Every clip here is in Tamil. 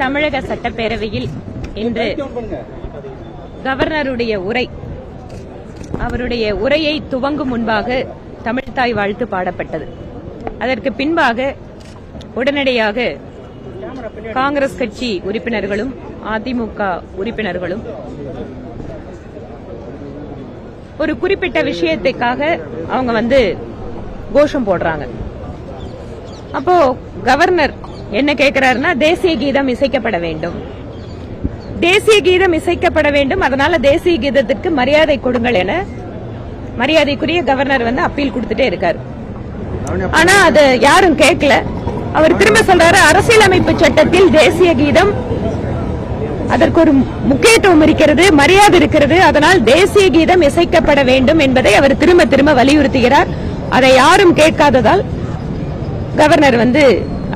தமிழக சட்டப்பேரவையில் இன்று கவர்னருடைய உரை, அவருடைய உரையை துவங்கும் முன்பாக தமிழ்த்தாய் வாழ்த்து பாடப்பட்டது. அதற்கு பின்பாக உடனடியாக காங்கிரஸ் கட்சி உறுப்பினர்களும் அதிமுக உறுப்பினர்களும் ஒரு குறிப்பிட்ட விஷயத்துக்காக அவங்க கோஷம் போடுறாங்க. அப்போ கவர்னர் என்ன கேட்கிறாருன்னா, தேசிய கீதம் இசைக்கப்பட வேண்டும், தேசிய கீதம் இசைக்கப்பட வேண்டும், அதனால தேசிய கீதத்திற்கு மரியாதை கொடுங்கள் என மரியாதைக்குரிய கவர்னர் அப்பீல் கொடுத்துட்டே இருக்காரு. ஆனா அது யாரும் கேட்கல. அவர் திரும்ப சொல்றாரு, அரசியலமைப்பு சட்டத்தில் தேசிய கீதம் அதற்கு ஒரு முக்கியத்துவம் இருக்கிறது, மரியாதை இருக்கிறது, அதனால் தேசிய கீதம் இசைக்கப்பட வேண்டும் என்பதை அவர் திரும்ப திரும்ப வலியுறுத்துகிறார். அதை யாரும் கேட்காததால் கவர்னர்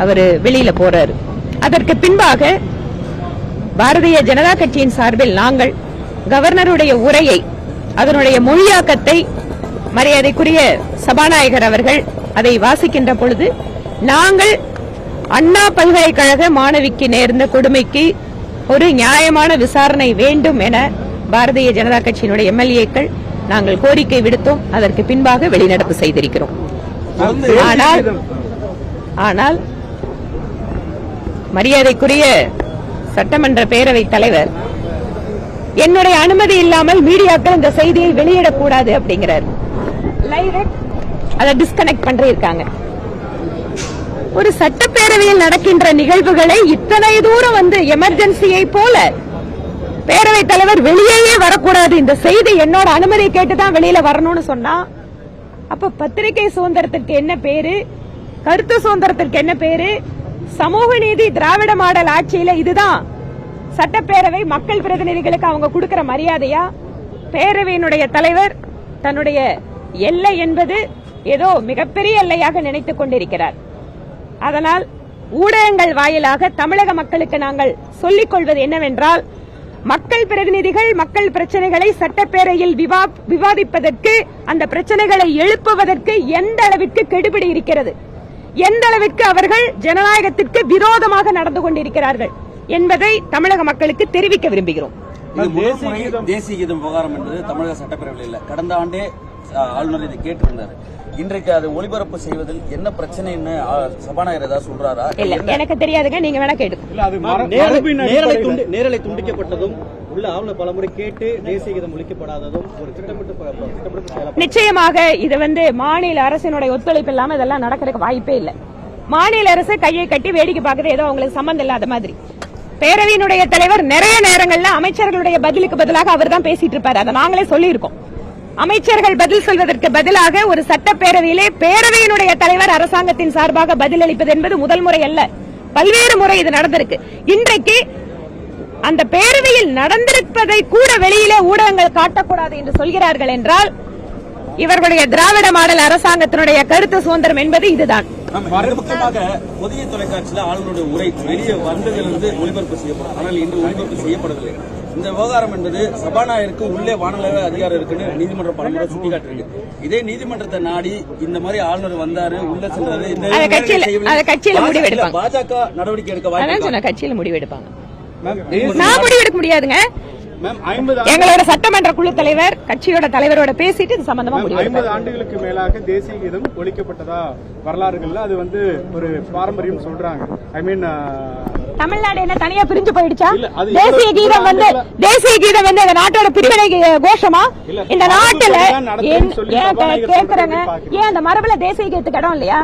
அவர் வெளியில போறாரு. அதற்கு பின்பாக பாரதிய ஜனதா கட்சியின் சார்பில் நாங்கள் கவர்னருடைய உரையை, அதனுடைய மொழியாக்கத்தை மரியாதைக்குரிய சபாநாயகர் அவர்கள் அதை வாசிக்கின்ற பொழுது, நாங்கள் அண்ணா பல்கலைக்கழக மாணவிக்கு நேர்ந்த கொடுமைக்கு ஒரு நியாயமான விசாரணை வேண்டும் என பாரதிய ஜனதா கட்சியினுடைய எம்எல்ஏக்கள் நாங்கள் கோரிக்கை விடுத்தோம். அதற்கு பின்பாக வெளிநடப்பு செய்திருக்கிறோம். ஆனால் மரியாதைக்குரிய சட்டமன்ற பேரவைத் தலைவர் என்னுடைய அனுமதி இல்லாமல் மீடியாக்கள் இந்த செய்தியை வெளியிடக்கூடாது அப்படிங்கிறார். அதை டிஸ்கனெக்ட் பண்ணிருக்காங்க. ஒரு சட்டப்பேரவையில் நடக்கின்ற நிகழ்வுகளை இத்தனை தூரம் எமர்ஜென்சியை போல பேரவைத் தலைவர் வெளியே வரக்கூடாது, இந்த செய்தி என்னோட அனுமதி கேட்டுதான் வெளியில வரணும்னு சொன்னா, அப்ப பத்திரிகை சுதந்திரத்திற்கு என்ன பேரு, கருத்து சுதந்திரத்திற்கு என்ன பேரு? சமூக நீதி திராவிட மாடல் ஆட்சியில இதுதான் சட்டப்பேரவை மக்கள் பிரதிநிதிகளுக்கு அவங்க கொடுக்கிற மரியாதையா? பேரவையினுடைய தலைவர் தன்னுடைய எல்லை என்பது ஏதோ மிகப்பெரிய எல்லையாக நினைத்துக் கொண்டிருக்கிறார். அதனால் ஊடகங்கள் வாயிலாக தமிழக மக்களுக்கு நாங்கள் சொல்லிக் கொள்வது என்னவென்றால், மக்கள் பிரதிநிதிகள் மக்கள் பிரச்சனைகளை சட்டப்பேரவையில் விவாதிப்பதற்கு, அந்த பிரச்சனைகளை எழுப்புவதற்கு எந்த அளவிற்கு கெடுபிடி இருக்கிறது, எந்த அளவிற்கு அவர்கள் ஜனநாயகத்திற்கு விரோதமாக நடந்து கொண்டிருக்கிறார்கள் என்பதை தமிழக மக்களுக்கு தெரிவிக்க விரும்புகிறோம். தேசிய கீதம் விவகாரம் என்பது தமிழக சட்டப்பேரவையில் இல்ல, கடந்த ஆண்டே ஆளுநர் இதை கேட்டிருந்தார். இன்றைக்கு அதை ஒளிபரப்பு செய்வதில் என்ன பிரச்சனைன்னு சபாநாயகர் ஏதாவது சொல்றாரா? இல்ல, எனக்கு தெரியாதுங்க, நீங்க வேணா கேட்டு. நேரலை துண்டிக்கப்பட்டதும் உள்ள ஆளுநர் பலமுறை கேட்டு தேசிய கீதம் ஒழிக்கப்படாததும் ஒரு திட்டமிட்டு நிச்சயமாக இது மாநில அரசினுடைய ஒத்துழைப்பு இல்லாம இதெல்லாம் நடக்கிறதுக்கு வாய்ப்பே இல்ல. மாநில அரசு கையை கட்டி வேடிக்கை பார்க்கறது ஏதோ அவங்களுக்கு சம்பந்தம் இல்லாத மாதிரி. பேரவையினுடைய தலைவர் நிறைய நேரங்கள்ல அமைச்சர்களுடைய பதிலுக்கு பதிலாக அவர் தான் பேசிட்டு இருப்பாரு. அதை நாங்களே சொல்லியிருக்கோம். அமைச்சர்கள் பதில் சொல்வதற்கு பதிலாக ஒரு சட்டப்பேரவையிலே பேரவையினுடைய தலைவர் அரசாங்கத்தின் சார்பாக பதில் அளிப்பது என்பது முதல் முறை அல்ல, பல்வேறு முறை இது நடந்திருக்கு. இன்றைக்கு அந்த பேரவையில் நடந்திருப்பதை கூட வெளியிலே ஊடகங்கள் காட்டக்கூடாது என்று சொல்கிறார்கள் என்றால், இவர்களுடைய திராவிட மாடல் அரசாங்கத்தினுடைய கருத்து சுதந்திரம் என்பது இதுதான். புதிய தொலைக்காட்சியில் ஆளுநருடைய உரை வெளியே வந்ததிலிருந்து ஒளிபரப்பு செய்யப்படும், ஆனால் இன்று ஒளிபரப்பு செய்யப்படவில்லை. இந்த விவகாரம் என்பது சபாநாயகருக்கு உள்ளே வானொலி அதிகாரம் இருக்குன்னு நீதிமன்றம் பலமுறை சுட்டிக்காட்டிருக்கு. இதே நீதிமன்றத்தை நாடி இந்த மாதிரி ஆளுநர் வந்தாரு, உள்ள சென்றாரு, பாஜக நடவடிக்கை எடுக்க வாய்ப்பு, கட்சியில முடிவெடுப்பாங்க. நான் முடிவெடுக்க முடியாதுங்க. எங்களோட சட்டமன்ற குழு தலைவர் கட்சியோட தலைவரோட பேசிட்டு இது சம்பந்தமா 50 ஆண்டுகளுக்கு மேலாக தேசிய கீதம் ஒழிக்கப்பட்டதா வரலாறுகள்ல அது ஒரு பாரம்பரியம் சொல்றாங்க. தமிழ்நாடு என்ன தனியா பிரிஞ்சு போயிடுச்சா? தேசிய கீதம் இந்த நாட்டோட பிரிவினை கோஷமா? இந்த நாட்டுல கேக்குறாங்க, ஏன் அந்த மரபுல தேசிய கீதத்துக்கு இடம் இல்லையா?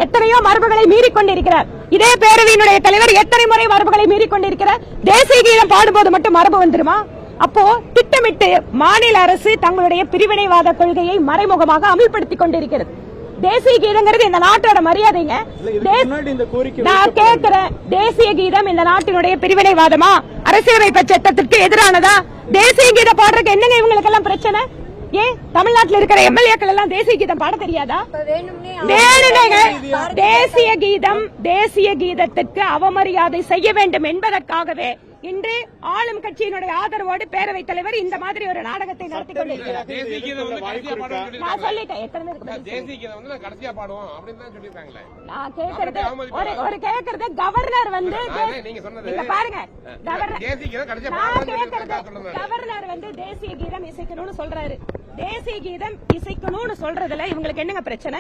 எத்தனையோ மரபுகளை மீறிக்கொண்டிருக்கிறார் இதே பேரவையினுடைய தலைவர். எத்தனை முறை மரபுகளை மீறிக்கொண்டிருக்கிறார்? தேசிய கீதம் பாடும்போது மட்டும் மரபு வந்துருமா? அப்போ திட்டமிட்டு மாநில அரசு தங்களுடைய பிரிவினைவாத கொள்கையை மறைமுகமாக அமல்படுத்திக் கொண்டிருக்கிறது. தேசிய கீதங்கிறது இந்த நாட்டோட மரியாதைங்க. நான் கேட்கிறேன், தேசிய கீதம் இந்த நாட்டினுடைய பிரிவினைவாதமா? அரசியலமைப்பு சட்டத்திற்கு எதிரானதா? தேசிய கீதம் பாடுறதுக்கு என்னங்க இவங்களுக்கு எல்லாம் பிரச்சனை? ஏன் தமிழ்நாட்டில் இருக்கிற எம்எல்ஏக்கள் எல்லாம் தேசிய கீதம் பாட தெரியாதா? தேசிய கீதத்திற்கு அவமரியாதை செய்ய வேண்டும் என்பதற்காகவே இன்று ஆளும் கட்சியினுடைய ஆதரவோடு பேரவைத் தலைவர் இந்த மாதிரி ஒரு நாடகத்தை நடத்தி கொண்டிருக்கிறார். தேசிய கீதம் வந்து கடைசியா பாடுவோம் நான் சொல்லிட்டேன் எத்தனை பேருக்கு பதில் தேசிய கீதம் வந்து நான் கடைசியா பாடுவோம் அப்படின்னு தான் சொல்லியிருக்காங்களே. நான் கேக்குறது ஒரு கேக்குறது கவர்னர் வந்து நீங்க சொன்னது இங்க பாருங்க கவர்னர் தேசிய கீதம் கடைசியா நான் பாடுவோம் கேக்குறது கவர்னர் வந்து தேசிய கீதம் இசைக்கணும்னு சொல்றாரு. தேசிய கீதம் இசைக்கணும்னு சொல்றதுல இவங்களுக்கு என்னங்க பிரச்சனை?